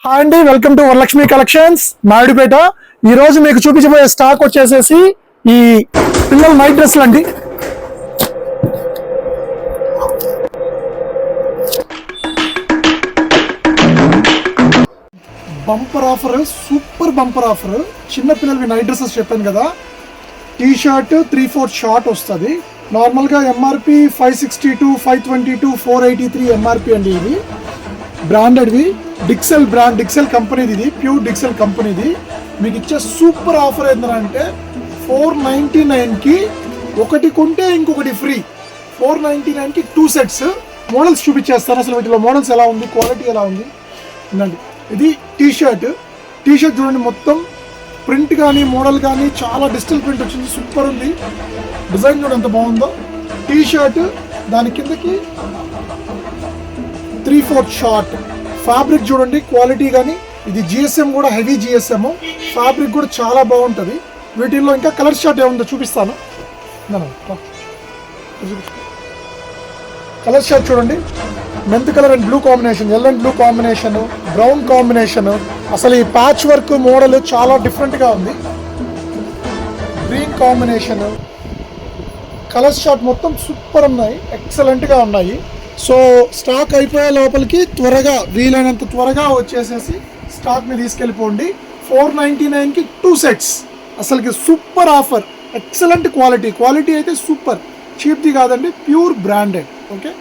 Hi అండి, welcome to Varalakshmi collections Naidupeta. ఈ రోజు మీకు చూపించబోయే స్టాక్ వచ్చేసేసి ఈ పిల్లల నైట్ డ్రెస్సులు అండి. Bumper offer, super bumper offer. చిన్న పిల్లలవి నైట్ డ్రెస్సెస్ చెప్పాను కదా, టీ షర్ట్ 3/4 షార్ట్ వస్తుంది. నార్మల్గా ఎంఆర్పి 562, 522, 483 ఎంఆర్పి అండి. ఇది బ్రాండెడ్వి, డిక్సెల్ బ్రాండ్, డిక్సెల్ కంపెనీది. ఇది ప్యూర్ డిక్సెల్ కంపెనీది. మీకు ఇచ్చే సూపర్ ఆఫర్ ఏంటంటే 499కి ఒకటి కొంటే ఇంకొకటి ఫ్రీ. 499కి 2 సెట్స్. మోడల్స్ చూపించేస్తాను, అసలు వీటిలో మోడల్స్ ఎలా ఉంది, క్వాలిటీ ఎలా ఉంది ఉందండి. ఇది టీ షర్ట్ చూడండి, మొత్తం ప్రింట్ కానీ మోడల్ కానీ చాలా డిజిటల్ ప్రింట్ వచ్చింది, సూపర్ ఉంది. డిజైన్ కూడా ఎంత బాగుందో. టీ షర్ట్ దాని కిందకి 3/4 షార్ట్. ఫ్యాబ్రిక్ చూడండి, క్వాలిటీ కానీ. ఇది జిఎస్ఎం కూడా, హెవీ జిఎస్ఎం. ఫ్యాబ్రిక్ కూడా చాలా బాగుంటుంది. వీటిల్లో ఇంకా కలర్ షార్ట్ ఏముందో చూపిస్తాను. కలర్ షార్ట్ చూడండి, mint colour and blue combination, L and blue combination, brown combination. అసలు ఈ ప్యాచ్ వర్క్ మోడల్ చాలా డిఫరెంట్గా ఉంది. గ్రీన్ కాంబినేషన్, కలర్ షార్ట్ మొత్తం సూపర్ ఉన్నాయి, ఎక్సలెంట్గా ఉన్నాయి. సో స్టాక్ అయిపోయే లోపలికి త్వరగా, వీలైనంత త్వరగా వచ్చేసేసి స్టాక్ని తీసుకెళ్ళిపోండి. 499కి 2 సెట్స్. అసలుకి సూపర్ ఆఫర్, ఎక్సలెంట్ క్వాలిటీ అయితే సూపర్. చీప్ది కాదండి, ప్యూర్ బ్రాండెడ్. ఓకే.